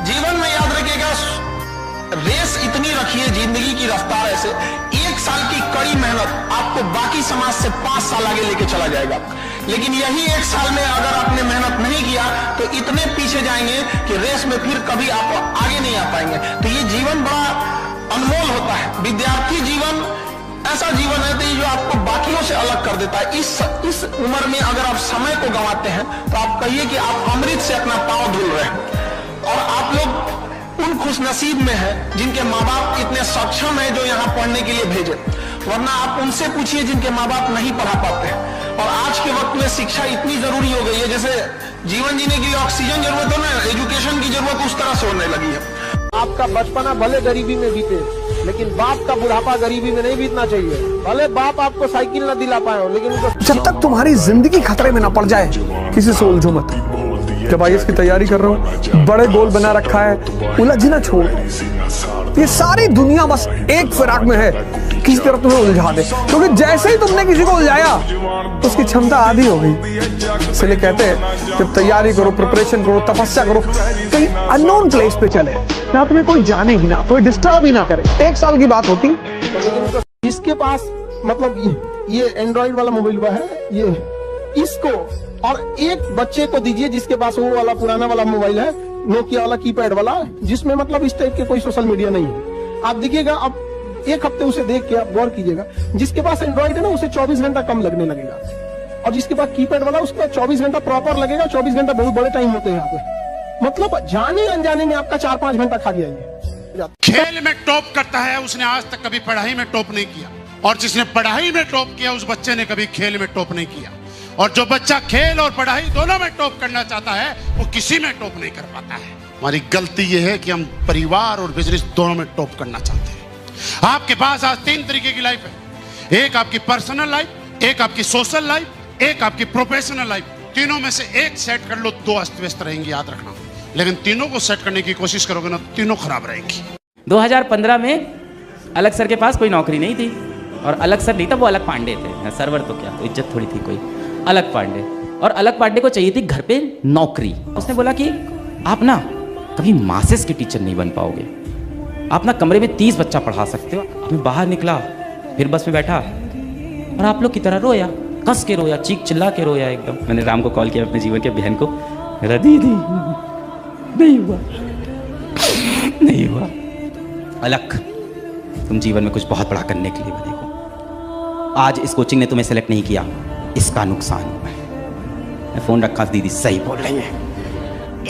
जीवन में याद रखिएगा, रेस इतनी रखिए जिंदगी की रफ्तार ऐसे, 1 साल की कड़ी मेहनत आपको बाकी समाज से 5 साल आगे लेके चला जाएगा। लेकिन यही 1 साल में अगर आपने मेहनत नहीं किया तो इतने पीछे जाएंगे कि रेस में फिर कभी आप आगे नहीं आ पाएंगे। तो ये जीवन बड़ा अनमोल होता है। विद्यार्थी जीवन ऐसा जीवन है जो आपको बाकियों से अलग कर देता है। इस उम्र में अगर आप समय को गंवाते हैं तो आप कहिए कि आप अमृत से अपना पांव धुल रहे हैं। और आप लोग उन खुशनसीब में हैं जिनके माँ बाप इतने सक्षम हैं जो यहाँ पढ़ने के लिए भेजे, वरना आप उनसे पूछिए जिनके माँ बाप नहीं पढ़ा पाते हैं। और आज के वक्त में शिक्षा इतनी जरूरी हो गई है, जैसे जीवन जीने के लिए ऑक्सीजन जरूरत हो ना, एजुकेशन की जरूरत उस तरह से होने लगी है। आपका बचपना भले गरीबी में बीते, लेकिन बाप का बुढ़ापा गरीबी में नहीं बीतना चाहिए। भले बाप आपको साइकिल न दिला पाए हो, लेकिन जब तक तुम्हारी जिंदगी खतरे में ना पड़ जाए किसी से उलझो मत। जब IAS की तैयारी कर रहा हूँ, बड़े गोल बना रखा है, उलझना छोड़। ये सारी दुनिया बस एक फिराक में है, किसी तरफ तुम्हें उलझा दे, क्योंकि जैसे ही तुमने किसी को उलझाया उसकी क्षमता आधी हो गई। इसलिए कहते हैं जब तैयारी करो, प्रिपरेशन करो, तपस्या करो, कहीं अननोन प्लेस पे चले, ना तुम्हें कोई जाने ही ना, कोई डिस्टर्ब ही ना करे। 1 साल की बात होती। जिसके पास मतलब ये एंड्रॉइड वाला मोबाइल हुआ है, ये इसको और एक बच्चे को दीजिए जिसके पास वो वाला पुराना वाला मोबाइल है, नोकिया वाला कीपैड वाला, जिसमें मतलब इस टाइप के कोई सोशल मीडिया नहीं है। आप देखिएगा, अब 1 हफ्ते उसे देख के आप गौर कीजिएगा, जिसके पास एंड्रॉइड है ना उसे 24 घंटा कम लगने लगेगा, और जिसके पास कीपैड वाला उसका 24 घंटा प्रॉपर लगेगा। 24 घंटा बहुत बड़े टाइम होते हैं यहाँ पे, मतलब जाने अनजाने में आपका 4-5 घंटा खा गया ये। खेल में टॉप करता है उसने आज तक कभी पढ़ाई में टॉप नहीं किया, और जिसने पढ़ाई में टॉप किया उस बच्चे ने कभी खेल में टॉप नहीं किया। और जो बच्चा खेल और पढ़ाई दोनों में टॉप करना चाहता है वो किसी में टॉप नहीं कर पाता है। हमारी गलती यह है कि हम परिवार और बिजनेस दोनों में टॉप करना चाहते हैं। आपके पास आज 3 तरीके की लाइफ है, एक आपकी पर्सनल लाइफ, एक आपकी सोशल लाइफ, एक आपकी प्रोफेशनल लाइफ। तीनों में से एक सेट कर लो, 2 अस्त व्यस्त रहेंगी, याद रखना। लेकिन तीनों को सेट करने की कोशिश करोगे ना, तीनों खराब रहेंगी। 2015 में अलग सर के पास कोई नौकरी नहीं थी, और अलग सर नहीं था, वो अलग पांडे थे। सरवर तो क्या, तो इज्जत थोड़ी थी कोई, अलग पांडे। और अलग पांडे को चाहिए थी घर पे नौकरी। उसने बोला कि आप ना कभी मासेस के टीचर नहीं बन पाओगे, आप ना कमरे में 30 बच्चा पढ़ा सकते हो। मैं बाहर निकला, फिर बस में बैठा और आप लोग की तरह रोया, कस के रोया, चीख चिल्ला के रोया एकदम। मैंने राम को कॉल किया, अपने जीवन के बहन को, मेरा दीदी नहीं हुआ, नहीं हुआ। अलग, तुम जीवन में कुछ बहुत बड़ा करने के लिए बने हो। आज इस कोचिंग ने तुम्हें सेलेक्ट नहीं किया, इसका नुकसान हुआ है। मैं फोन रखा, दीदी सही बोल रही है।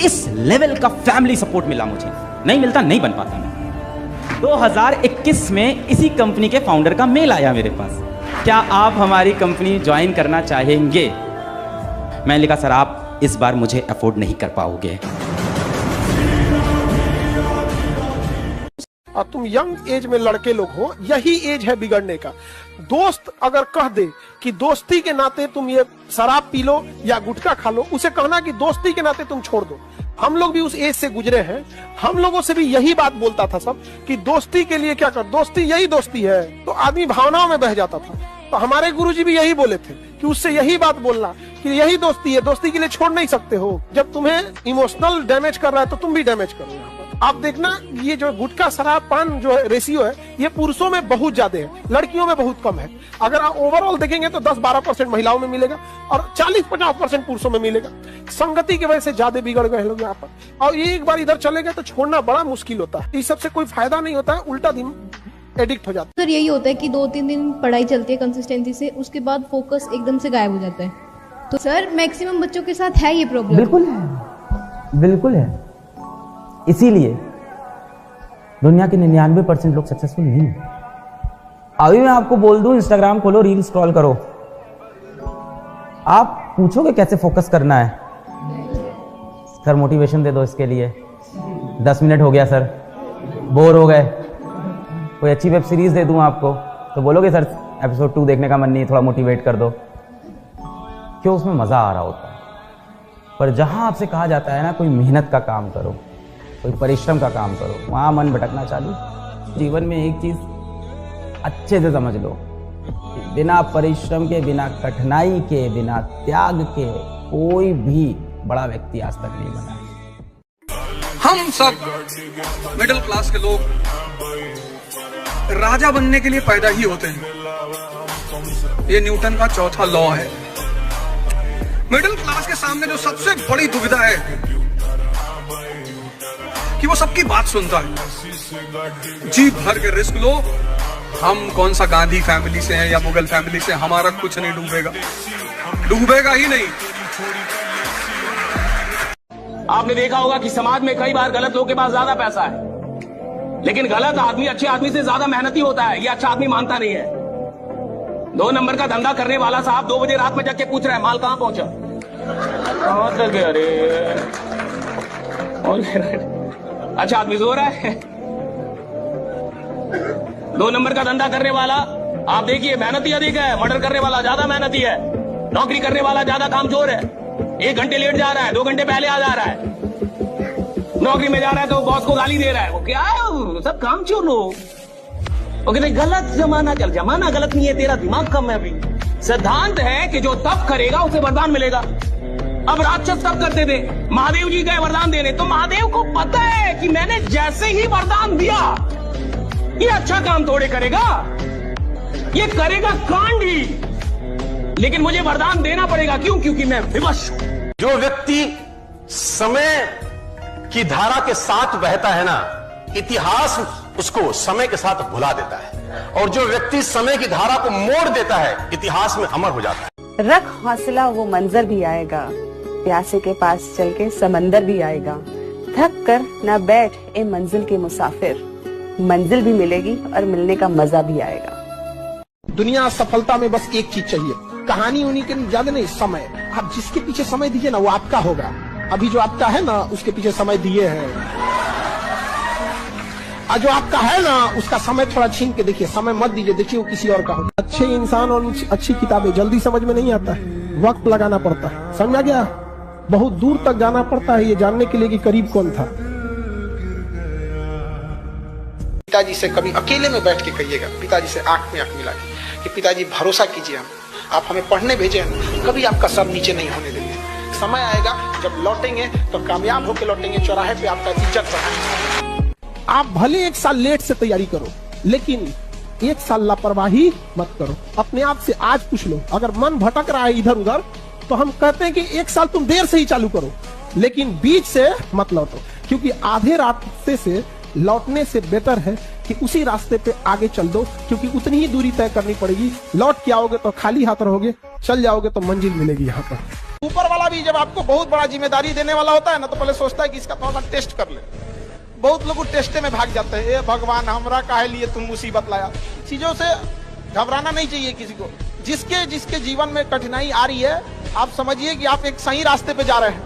इस लेवल का फैमिली सपोर्ट मिला मुझे, नहीं मिलता नहीं बन पाता मैं। 2021 में इसी कंपनी के फाउंडर का मेल आया मेरे पास, क्या आप हमारी कंपनी ज्वाइन करना चाहेंगे? मैंने लिखा सर आप इस बार मुझे अफोर्ड नहीं कर पाओगे। और तुम यंग एज में लड़के लोग हो, यही एज है बिगड़ने का। दोस्त अगर कह दे कि दोस्ती के नाते तुम ये शराब पी लो या गुटखा खा लो, उसे कहना कि दोस्ती के नाते तुम छोड़ दो। हम लोग भी उस एज से गुजरे हैं, हम लोगों से भी यही बात बोलता था सब कि दोस्ती के लिए क्या कर, दोस्ती यही दोस्ती है, तो आदमी भावनाओं में बह जाता था। तो हमारे गुरुजी भी यही बोले थे कि उससे यही बात बोलना कि यही दोस्ती है, दोस्ती के लिए छोड़ नहीं सकते हो। जब तुम्हें इमोशनल डैमेज कर रहा है तो तुम भी डैमेज करो। यहाँ पर आप देखना, ये जो गुटखा शराब पान जो रेशियो है, ये पुरुषों में बहुत ज्यादा है, लड़कियों में बहुत कम है। अगर आप ओवरऑल देखेंगे तो 10-12% महिलाओं में मिलेगा और 40-50% पुरुषों में मिलेगा। संगति की वजह से ज्यादा बिगड़ गए लोग यहाँ पर, और ये एक बार इधर चले गए तो छोड़ना बड़ा मुश्किल होता है। इस सबसे कोई फायदा नहीं होता है, उल्टा दिन एडिक्ट हो जाता है। सर यही होता है कि 2-3 दिन पढ़ाई चलती है कंसिस्टेंसी से, उसके बाद फोकस एकदम से गायब हो जाता है। तो सर मैक्सिमम बच्चों के साथ है ये प्रॉब्लम। बिल्कुल है, बिल्कुल है। इसीलिए दुनिया के 99% लोग सक्सेसफुल नहीं है। अभी मैं आपको बोल दूं, इंस्टाग्राम खोलो, रील स्क्रॉल करो, आप पूछोगे कैसे फोकस करना है? सर मोटिवेशन दे दो इसके लिए, 10 मिनट हो गया सर, बोर हो गए, कोई अच्छी वेब सीरीज दे दूं आपको, तो बोलोगे सर एपिसोड 2 देखने का मन नहीं, थोड़ा मोटिवेट कर दो। क्यों? उसमें मजा आ रहा होता है। पर जहां आपसे कहा जाता है ना कोई मेहनत का काम करो, कोई परिश्रम का काम करो, वहां मन भटकना चालू। जीवन में एक चीज अच्छे से समझ लो, बिना परिश्रम के, बिना कठिनाई के, बिना त्याग के कोई भी बड़ा व्यक्ति आज तक नहीं बना। हम सब मिडिल क्लास के लोग राजा बनने के लिए पैदा ही होते हैं। ये न्यूटन का चौथा लॉ है। मिडिल क्लास के सामने जो सबसे बड़ी दुविधा है कि वो सबकी बात सुनता है। जी भर के रिस्क लो, हम कौन सा गांधी फैमिली से हैं या मुगल फैमिली से, हमारा कुछ नहीं डूबेगा, डूबेगा ही नहीं। आपने देखा होगा कि समाज में कई बार गलत लोगों के पास ज्यादा पैसा है, लेकिन गलत आदमी अच्छे आदमी से ज्यादा मेहनती होता है। ये अच्छा आदमी मानता नहीं है। 2 नंबर का धंधा करने वाला साहब 2 बजे रात में जाके पूछ रहा है माल कहां पहुंचा, कहां तक गया, अरे अच्छा आदमी सो रहा है। 2 नंबर का धंधा करने वाला आप देखिए मेहनती अधिक है, मर्डर करने वाला ज्यादा मेहनती है, नौकरी करने वाला ज्यादा कामचोर है। 1 घंटे लेट जा रहा है, 2 घंटे पहले आ जा रहा है, नौकरी में जा रहा है तो बॉस को गाली दे रहा है। वो क्या है, सब कामचोर लोग। वो कहते गलत जमाना चल, जमाना गलत नहीं है, तेरा दिमाग कम है। अभी सिद्धांत है कि जो तप करेगा उसे वरदान मिलेगा। अब राक्षस तप करते थे, महादेव जी गए वरदान देने, तो महादेव को पता है कि मैंने जैसे ही वरदान दिया ये अच्छा काम थोड़े करेगा, ये करेगा कांड ही, लेकिन मुझे वरदान देना पड़ेगा। क्यों? क्योंकि मैं विवश हूं। जो व्यक्ति समय की धारा के साथ बहता है ना, इतिहास उसको समय के साथ भुला देता है, और जो व्यक्ति समय की धारा को मोड़ देता है इतिहास में अमर हो जाता है। रख हौसला, वो मंजर भी आएगा, प्यासे के पास चल के समंदर भी आएगा। थक कर ना बैठ ए मंजिल के मुसाफिर, मंजिल भी मिलेगी और मिलने का मजा भी आएगा। दुनिया सफलता में बस एक चीज चाहिए, कहानी उन्हीं के ज्यादा नहीं, समय। आप जिसके पीछे समय दीजिए ना वो आपका होगा। अभी जो आपका है ना उसके पीछे समय दिए हैं, और जो आपका है ना उसका समय थोड़ा छीन के देखिए, समय मत दीजिए, देखिए वो किसी और का हो। अच्छे इंसान और अच्छी किताबें जल्दी समझ में नहीं आता है, वक्त लगाना पड़ता है, समझा गया? बहुत दूर तक जाना पड़ता है ये जानने के लिए कि करीब कौन था। पिताजी से कभी अकेले में बैठ के कहिएगा, पिताजी से आंख में आंख मिला के, कि पिताजी भरोसा कीजिए, आप हमें पढ़ने भेजे हैं, कभी आपका सर नीचे नहीं होने देंगे। समय आएगा जब लौटेंगे तो कामयाब होकर लौटेंगे, चौराहे पे आपका इज्जत बढ़ेगा। आप भले 1 साल लेट से तैयारी करो, लेकिन 1 साल लापरवाही मत करो। अपने आप से आज पूछ लो, अगर मन भटक रहा है इधर उधर, तो हम कहते हैं कि 1 साल तुम देर से ही चालू करो, लेकिन बीच से मत लौटो, क्योंकि आधे रास्ते से लौटने से बेटर है कि उसी रास्ते पे आगे चल दो, क्योंकि उतनी ही दूरी तय करनी पड़ेगी। लौट के आओगे तो खाली हाथ रहोगे, चल जाओगे तो मंजिल मिलेगी यहाँ पर। ऊपर वाला भी जब आपको बहुत बड़ा जिम्मेदारी देने वाला होता है ना, तो पहले सोचता है कि इसका थोड़ा सा टेस्ट कर ले। बहुत लोग टेस्टे में भाग जाते हैं, ए भगवान हमरा काहे लिए तुम मुसीबत लाया। चीजों से घबराना नहीं चाहिए किसी को। जिसके जिसके जीवन में कठिनाई आ रही है, आप समझिए कि आप एक सही रास्ते पे जा रहे हैं,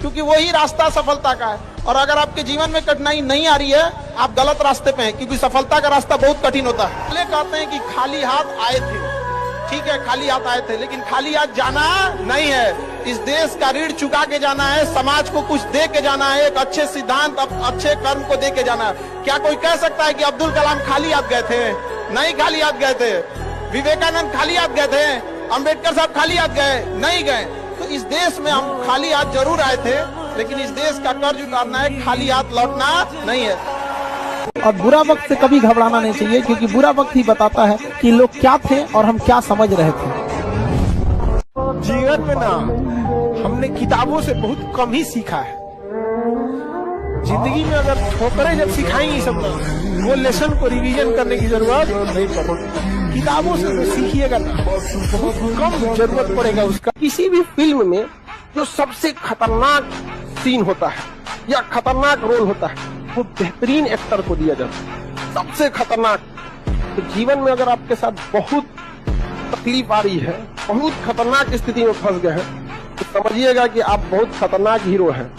क्योंकि वही रास्ता सफलता का है। और अगर आपके जीवन में कठिनाई नहीं आ रही है, आप गलत रास्ते पे हैं, क्योंकि सफलता का रास्ता बहुत कठिन होता है। पहले कहते हैं कि खाली हाथ आए थे, ठीक है खाली हाथ आए थे, लेकिन खाली हाथ जाना नहीं है। इस देश का ऋण चुका के जाना है, समाज को कुछ दे के जाना है, एक अच्छे सिद्धांत अच्छे कर्म को दे के जाना है। क्या कोई कह सकता है कि अब्दुल कलाम खाली हाथ गए थे? नहीं खाली हाथ गए थे। विवेकानंद खाली हाथ गए थे? अंबेडकर साहब खाली हाथ गए? नहीं गए। तो इस देश में हम खाली हाथ जरूर आए थे, लेकिन इस देश का कर्ज उतारना है, खाली हाथ लौटना नहीं है। और बुरा वक्त से कभी घबराना नहीं चाहिए, क्योंकि बुरा वक्त ही बताता है कि लोग क्या थे और हम क्या समझ रहे थे। जीवन में ना हमने किताबों से बहुत कम ही सीखा है। जिंदगी में अगर ठोकरें जब सिखाएंगी सब लोग, वो लेसन को रिवीजन करने की जरूरत नहीं पड़ेगी। किताबों से तो सीखिएगा ना, बहुत कम जरूरत पड़ेगा उसका। किसी भी फिल्म में जो सबसे खतरनाक सीन होता है या खतरनाक रोल होता है, वो बेहतरीन एक्टर को दिया जाता है, सबसे खतरनाक। तो जीवन में अगर आपके साथ बहुत तकलीफ आ रही है, बहुत खतरनाक स्थिति में फंस गए हैं, तो समझिएगा कि आप बहुत खतरनाक हीरो हैं।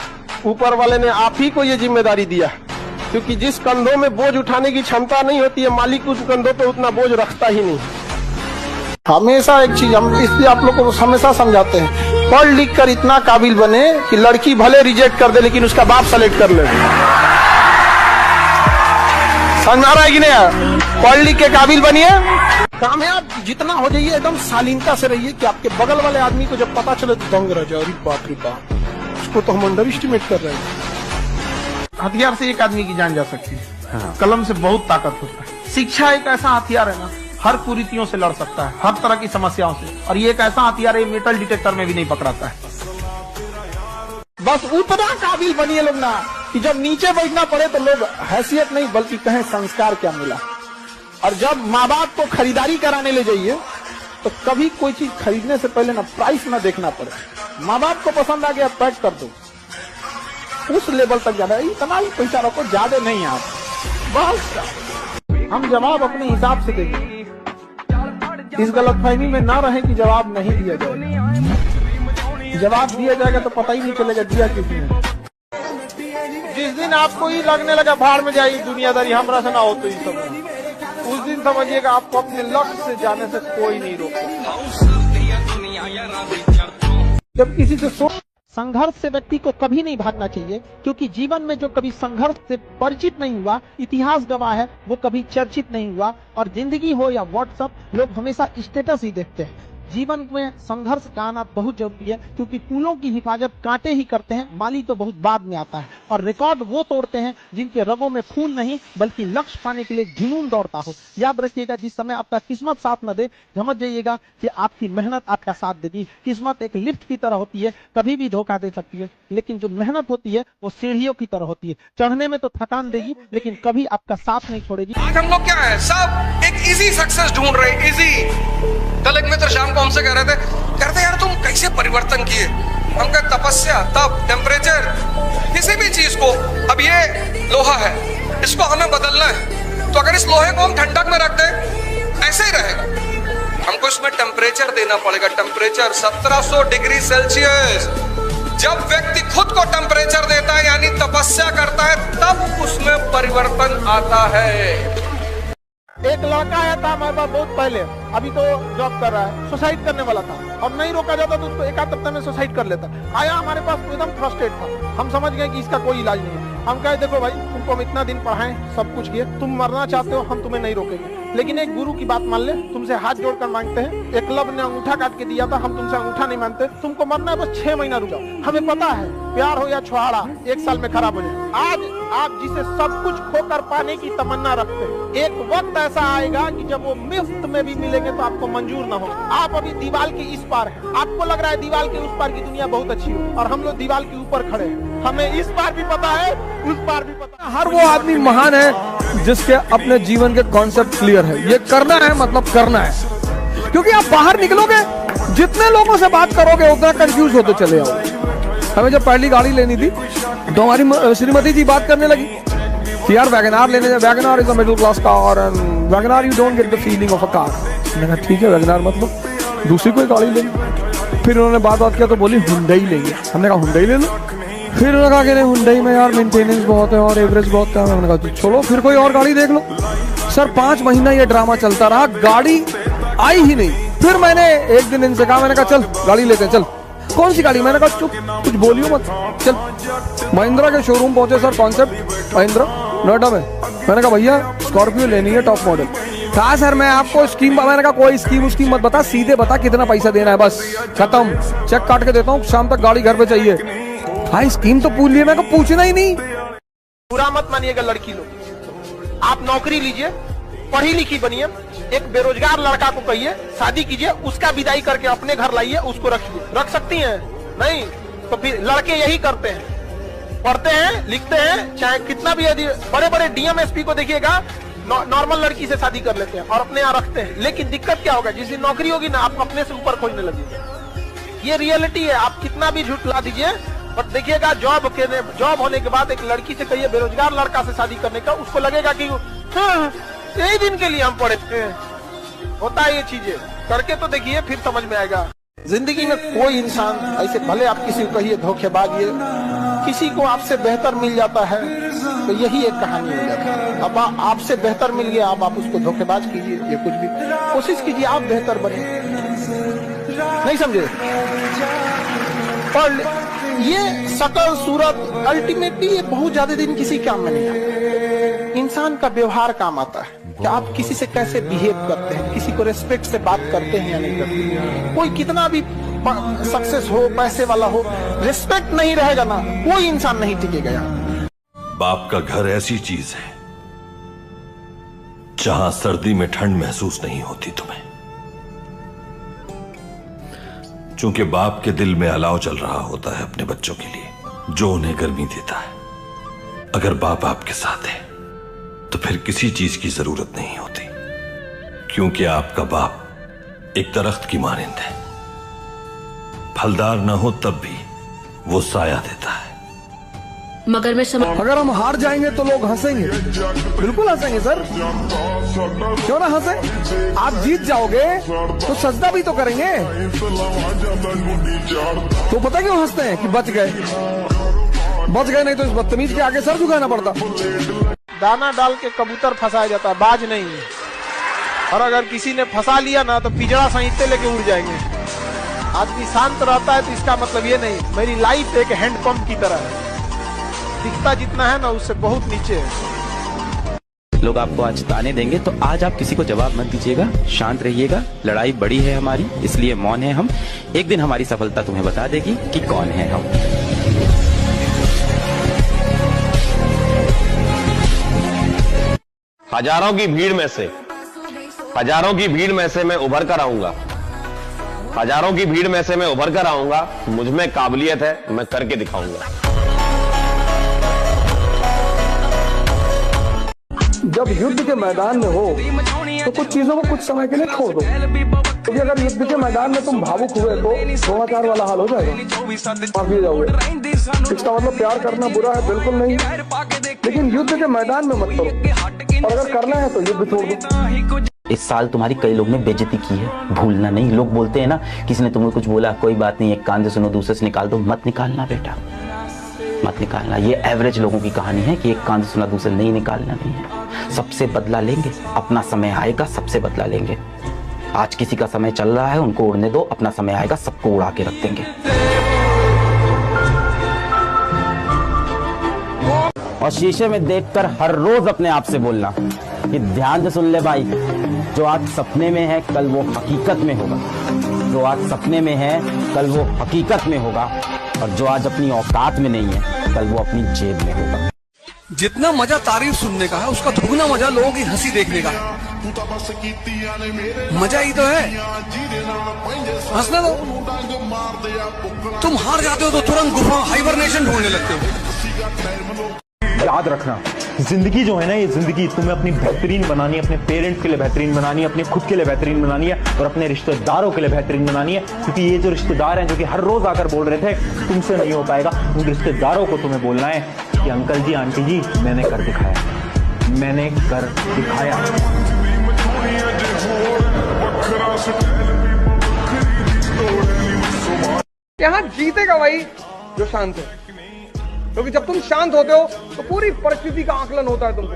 ऊपर वाले ने आप ही को ये जिम्मेदारी दिया, क्योंकि जिस कंधों में बोझ उठाने की क्षमता नहीं होती है, मालिक उस कंधों पे उतना बोझ रखता ही नहीं। हमेशा एक चीज हम इसलिए आप लोग को हमेशा समझाते हैं, पढ़ लिख कर इतना काबिल बने कि लड़की भले रिजेक्ट कर दे लेकिन उसका बाप सेलेक्ट कर ले। समझ आ रहा है कि नहीं? पढ़ लिख के काबिल बनिए, कामयाब जितना हो जाइए, एकदम शालीनता से रहिए कि आपके बगल वाले आदमी को जब पता चले तो दंग रह जाए, अरे बाप रे बाप, उसको तो हम अंडर एस्टिमेट कर रहे हैं। हथियार से एक आदमी की जान जा सकती है, कलम से बहुत ताकत होता है। शिक्षा एक ऐसा हथियार है ना, हर कुरीतियों से लड़ सकता है, हर तरह की समस्याओं से, और ये एक ऐसा हथियार है मेटल डिटेक्टर में भी नहीं पकड़ाता है। बस उतना काबिल बनिए लोग ना कि जब नीचे बैठना पड़े तो लोग हैसियत नहीं बल्कि कहें संस्कार क्या मिला। और जब माँ बाप को खरीदारी कराने ले जाइए तो कभी कोई चीज खरीदने से पहले ना प्राइस ना देखना पड़े, माँ बाप को पसंद आ गया पैक कर दो, उस लेवल तक जाना। इतना ही पैसा रखो, ज्यादा नहीं आप, बस हम जवाब अपने हिसाब से देंगे। इस गलतफहमी में ना रहे कि जवाब नहीं दिया जाएगा। जवाब दिया जाएगा तो पता ही नहीं चलेगा दिया किसने। जिस दिन आपको ही लगने लगा भाड़ में जाएगी दुनियादारी, हमरा से ना हो तो ही सब, उस दिन समझिएगा आपको अपने लक्ष्य से जाने से कोई नहीं रोकेगा। जब किसी से संघर्ष से व्यक्ति को कभी नहीं भागना चाहिए, क्योंकि जीवन में जो कभी संघर्ष से परिचित नहीं हुआ, इतिहास गवाह है, वो कभी चर्चित नहीं हुआ। और जिंदगी हो या व्हाट्सएप, लोग हमेशा स्टेटस ही देखते हैं। जीवन में संघर्ष का आना बहुत जरूरी है, क्योंकि फूलों की हिफाजत कांटे ही करते हैं, माली तो बहुत बाद में आता है। और रिकॉर्ड वो तोड़ते हैं जिनके रगों में खून नहीं बल्कि लक्ष्य पाने के लिए जुनून दौड़ता हो। याद रखिएगा, जिस समय आपका किस्मत साथ न दे, समझ जाइएगा कि आपकी मेहनत आपका साथ देगी। किस्मत एक लिफ्ट की तरह होती है, कभी भी धोखा दे सकती है, लेकिन जो मेहनत होती है वो सीढ़ियों की तरह होती है। चढ़ने में तो थकान देगी लेकिन कभी आपका साथ नहीं छोड़ेगी। आज हम लोग क्या है, सब एक इजी सक्सेस ढूंढ रहे हैं, इजी। कल एक मित्र शाम को हमसे कह रहे थे यार तुम कैसे परिवर्तन किए। हम कहे तपस्या, तप, टेम्परेचर, किसी भी चीज को। अब ये लोहा है, इसको हमें बदलना है, तो अगर इस लोहे को हम ठंडक में रख दें ऐसे ही रहेगा। हमको इसमें टेम्परेचर देना पड़ेगा, टेम्परेचर 1700 डिग्री सेल्सियस। जब व्यक्ति खुद को टेम्परेचर देता है यानी तपस्या करता है, तब उसमें परिवर्तन आता है। एक लड़का आया था हमारे पास बहुत पहले, अभी तो जॉब कर रहा है, सुसाइड करने वाला था और नहीं रोका जाता तो उसको एक आध हफ्ते में सुसाइड कर लेता। आया हमारे पास तो एकदम फ्रस्ट्रेट था। हम समझ गए कि इसका कोई इलाज नहीं है। हम कहे देखो भाई, तुमको हम इतना दिन पढ़ाएं, सब कुछ किए, तुम मरना चाहते हो, हम तुम्हें नहीं रोकेंगे, लेकिन एक गुरु की बात मान ले, तुमसे हाथ जोड़कर मांगते हैं। एकलव्य ने अंगूठा काट के दिया था, हम तुमसे अंगूठा नहीं मांगते, तुमको मरना है बस 6 महीना रुक जाओ। हमें पता है प्यार हो या छुहाड़ा 1 साल में खराब हो जाए। आज आप जिसे सब कुछ खोकर पाने की तमन्ना रखते हैं, एक वक्त ऐसा आएगा कि जब वो मुफ्त में भी मिलेंगे तो आपको मंजूर ना हो। आप अभी दीवार के इस पार हैं, आपको लग रहा है दीवार के उस पार की दुनिया बहुत अच्छी हो, और हम लोग दीवार के ऊपर खड़े हैं। हमें इस पार भी पता है, उस पार भी पता है। हर वो आदमी महान है जिसके अपने जीवन के कॉन्सेप्ट क्लियर है। ये करना है मतलब करना है, क्योंकि आप बाहर निकलोगे, जितने लोगों से बात करोगे उतना कंफ्यूज होते चले आओगे। हमें जब पहली गाड़ी लेनी थी तो हमारी श्रीमती जी बात करने लगी कि यार वैगनार लेने, WagonR is a middle class car and WagonR you don't get the feeling of a car. मैंने कहा ठीक है वैगनार मतलब दूसरी कोई गाड़ी लेंगे। फिर उन्होंने बात किया तो बोली हुंडई लेंगे। हमने कहा हुंडई ले लो। फिर उन्होंने कहा कि नहीं हुंडई में यार मेंटेनेंस बहुत है और एवरेज बहुत कम है। मैंने कहा छोड़ो फिर कोई और गाड़ी देख लो। सर 5 महीना ये ड्रामा चलता रहा, गाड़ी आई ही नहीं। फिर मैंने एक दिन इनसे कहा, मैंने कहा चल गाड़ी लेते हैं, चल। कौन सी गाड़ी? मैंने कहा चुप, कुछ बोलियो मत, चल। महिंद्रा के शोरूम पहुंचे सर, कॉन्सेप्ट महिंद्रा नोएडा में। मैंने कहा भैया स्कॉर्पियो लेनी है टॉप मॉडल। कहा सर मैं आपको स्कीम, मैंने कहा कोई स्कीम उसकी मत बता, सीधे बता कितना पैसा देना है, बस खत्म, चेक काट के देता हूँ, शाम तक गाड़ी घर पे चाहिए। हाँ स्कीम तो पूछ लिया, मैं कहा पूछना ही नहीं। बुरा मत मानिएगा लड़की लोग, आप नौकरी लीजिए, पढ़ी लिखी बनिए, एक बेरोजगार लड़का को कहिए शादी कीजिए, उसका विदाई करके अपने घर लाइए, उसको रखिए। रख सकती हैं? नहीं तो फिर लड़के यही करते हैं, पढ़ते हैं, लिखते हैं, चाहे कितना भी, यदि बड़े बड़े डीएम एसपी को देखिएगा नॉर्मल लड़की से शादी कर लेते हैं और अपने यहाँ रखते हैं। लेकिन दिक्कत क्या होगा, जिस दिन नौकरी होगी ना आप अपने से ऊपर खोजने लगेंगे। ये रियलिटी है, आप कितना भी झूठ ला दीजिए, बट देखिएगा जॉब होने के बाद एक लड़की से कहिए बेरोजगार लड़का से शादी करने का, उसको लगेगा कि हाँ, यही दिन के लिए हम पढ़े थे। होता है ये चीजें, करके तो देखिए फिर समझ में आएगा। जिंदगी में कोई इंसान ऐसे, भले आप किसी को कहिए धोखेबाज, ये किसी को आपसे बेहतर मिल जाता है तो यही एक कहानी हो जाती है। अब आपसे बेहतर मिल गया, आप उसको धोखेबाज कीजिए या कुछ भी, कोशिश कीजिए आप बेहतर बने। नहीं समझे? और ये शकल सूरत अल्टीमेटली ये बहुत ज्यादा दिन किसी काम में नहीं आता। इंसान का व्यवहार काम आता है कि आप किसी से कैसे बिहेव करते हैं, किसी को रेस्पेक्ट से बात करते हैं या नहीं करते। कोई कितना भी सक्सेस हो, पैसे वाला हो, रेस्पेक्ट नहीं रहेगा ना, कोई इंसान नहीं टिकेगा यहाँ। बाप का घर ऐसी चीज है जहां सर्दी में ठंड महसूस नहीं होती तुम्हें, क्योंकि बाप के दिल में अलाव चल रहा होता है अपने बच्चों के लिए जो उन्हें गर्मी देता है। अगर बाप आपके साथ है तो फिर किसी चीज की जरूरत नहीं होती, क्योंकि आपका बाप एक दरख्त की मानिंद है, फलदार ना हो तब भी वो साया देता है। मगर मैं अगर हम हार जाएंगे तो लोग हंसेंगे, बिल्कुल हंसेंगे सर, क्यों ना हंसे। आप जीत जाओगे तो सजदा भी तो करेंगे, तो पता क्यों हंसते हैं कि बच गए, नहीं तो इस बदतमीज के आगे सर झुकाना पड़ता। दाना डाल के कबूतर फंसाया जाता है, बाज नहीं। और अगर किसी ने फंसा लिया ना तो पिजड़ा सहित लेके उड़ जाएंगे। आदमी शांत रहता है तो इसका मतलब ये नहीं मेरी लाइफ एक हैंडपंप की तरह है, दिखता जितना है ना उससे बहुत नीचे है। लोग आपको आज ताने देंगे तो आज आप किसी को जवाब मत दीजिएगा, शांत रहिएगा। लड़ाई बड़ी है हमारी, इसलिए मौन है हम। एक दिन हमारी सफलता तुम्हें बता देगी कि कौन है हम। हजारों की भीड़ में से मैं उभर कर आऊंगा, हजारों की भीड़ में से मैं उभर कर आऊंगा। मुझ में काबिलियत है, मैं करके दिखाऊंगा। जब युद्ध के मैदान में हो तो कुछ चीजों को कुछ समय के लिए छोड़ दो, क्योंकि अगर युद्ध के मैदान में तुम भावुक हुए तो 2004 वाला हाल हो जाएगा, माफी जाओगे। इसका मतलब प्यार करना बुरा है, बिल्कुल नहीं, लेकिन युद्ध के मैदान में मत करो, और अगर करना है तो युद्ध छोड़ दो। इस साल तुम्हारी कई लोग ने बेइज्जती की है, भूलना नहीं। लोग बोलते हैं ना, किसी ने तुम्हें कुछ बोला, कोई बात नहीं, एक कान से सुनो दूसरे से निकाल दो। मत निकालना बेटा, मत निकालना। ये एवरेज लोगों की कहानी है कि एक कान से सुना दूसरे नहीं निकालना नहीं है। सबसे बदला लेंगे, अपना समय आएगा, सबसे बदला लेंगे। आज किसी का समय चल रहा है, उनको उड़ने दो, अपना समय आएगा, सबको उड़ा के रख देंगे। और शीशे में देखकर हर रोज अपने आप से बोलना कि ध्यान से सुन ले भाई, जो आज सपने में है कल वो हकीकत में होगा, जो आज सपने में है कल वो हकीकत में होगा, और जो आज अपनी औकात में नहीं है कल वो अपनी जेब में होगा। जितना मजा तारीफ सुनने का है, उसका दुगना मजा लोगों की हंसी देखने का। मजा ही तो है, हंसना दो। तुम हार जाते हो तो तुरंत गुफा हाइबरनेशन ढूंढने लगते हो। याद रखना, जिंदगी जो है ना, ये जिंदगी तुम्हें अपनी बेहतरीन बनानी है, अपने पेरेंट्स के लिए बेहतरीन बनानी है, अपने खुद के लिए बेहतरीन बनानी है, और अपने रिश्तेदारों के लिए बेहतरीन बनानी है। क्योंकि ये जो रिश्तेदार हैं जो कि हर रोज आकर बोल रहे थे तुमसे नहीं हो पाएगा, उन रिश्तेदारों को तुम्हें बोलना है कि अंकल जी आंटी जी मैंने कर दिखाया, मैंने कर दिखाया। यहाँ जीतेगा वही जो शांत है, क्योंकि जब तुम शांत होते हो तो पूरी परिस्थिति का आकलन होता है तुमको।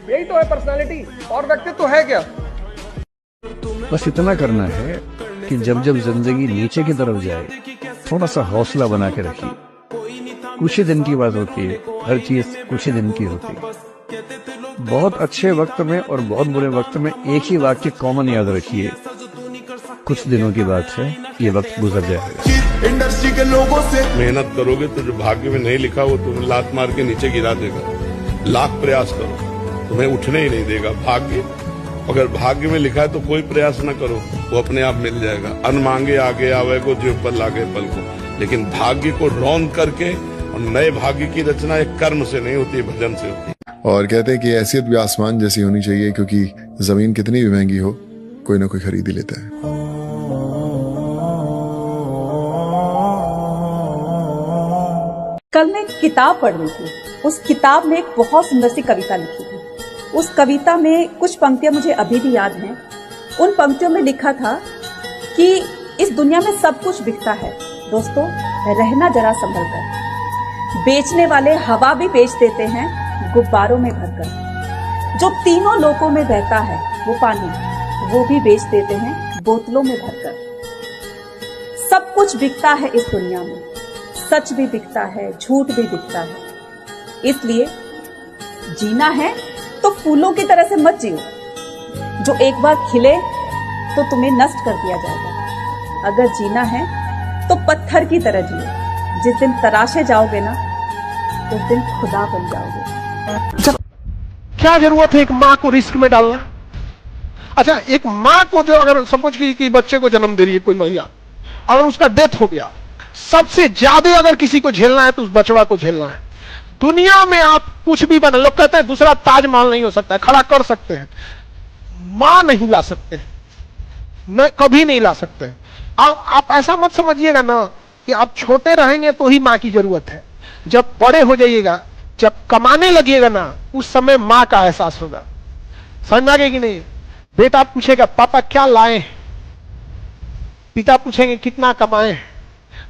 यही तो है पर्सनालिटी, और व्यक्तित्व तो है क्या। बस इतना करना है कि जब जब जिंदगी नीचे की तरफ जाए थोड़ा सा हौसला बना के रखिए। कुछ ही दिन की बात होती है, हर चीज कुछ ही दिन की होती है। बहुत अच्छे वक्त में और बहुत बुरे वक्त में एक ही वाक्य कॉमन याद रखिए, कुछ दिनों की बात है, ये वक्त गुजर जाएगा। इंडस्ट्री के लोगों से मेहनत करोगे तो जो भाग्य में नहीं लिखा वो तुम्हें लात मार के नीचे गिरा देगा। लाख प्रयास करो, तुम्हें उठने ही नहीं देगा भाग्य। अगर भाग्य में लिखा है तो कोई प्रयास न करो, वो अपने आप मिल जाएगा। अन मांगे आगे आवे को, जो पर लागे पल को। लेकिन भाग्य को रौंद करके और नए भाग्य की रचना एक कर्म से नहीं होती, भजन से होती है। और कहते हैं कि हैसियत भी आसमान जैसी होनी चाहिए, क्योंकि जमीन कितनी भी महंगी हो कोई ना कोई खरीद ही लेता है। कल मैं एक किताब पढ़ रही थी, उस किताब में एक बहुत सुंदर सी कविता लिखी थी। उस कविता में कुछ पंक्तियां मुझे अभी भी याद हैं। उन पंक्तियों में लिखा था कि इस दुनिया में सब कुछ बिकता है दोस्तों, रहना जरा संभल कर। बेचने वाले हवा भी बेच देते हैं गुब्बारों में भरकर। जो तीनों लोकों में बहता है वो पानी, वो भी बेच देते हैं बोतलों में भरकर। सब कुछ बिकता है इस दुनिया में, सच भी बिकता है, झूठ भी बिकता है। इसलिए जीना है तो फूलों की तरह से मत जियो, जो एक बार खिले तो तुम्हें नष्ट कर दिया जाएगा। अगर जीना है तो पत्थर की तरह जियो, जिस दिन तराशे जाओगे ना उस दिन खुदा बन जाओगे। क्या जरूरत है एक माँ को रिस्क में डालना? अच्छा, एक माँ को जो अगर सपोज कि बच्चे को जन्म दे रही है कोई महिला, अगर उसका डेथ हो गया, सबसे ज्यादा अगर किसी को झेलना है तो उस बचवा को झेलना है। दुनिया में आप कुछ भी बना, लोग कहते हैं दूसरा ताजमहल नहीं हो सकता है, खड़ा कर सकते हैं, मां नहीं ला सकते, न कभी नहीं ला सकते। आप ऐसा मत समझिएगा ना कि आप छोटे रहेंगे तो ही माँ की जरूरत है। जब बड़े हो जाइएगा, जब कमाने लगिएगा ना, उस समय माँ का एहसास होगा। समझ में आ गया कि नहीं? बेटा पूछेगा पापा क्या लाए, पिता पूछेंगे कितना कमाए,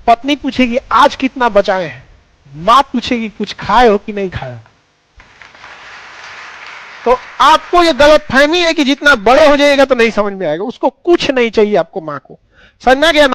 पत्नी पूछेगी आज कितना बचाए, माँ पूछेगी कुछ खाए हो कि नहीं खाया। तो आपको ये गलतफहमी है कि जितना बड़े हो जाएगा तो नहीं समझ में आएगा। उसको कुछ नहीं चाहिए आपको, माँ को। समझ में आ गया ना?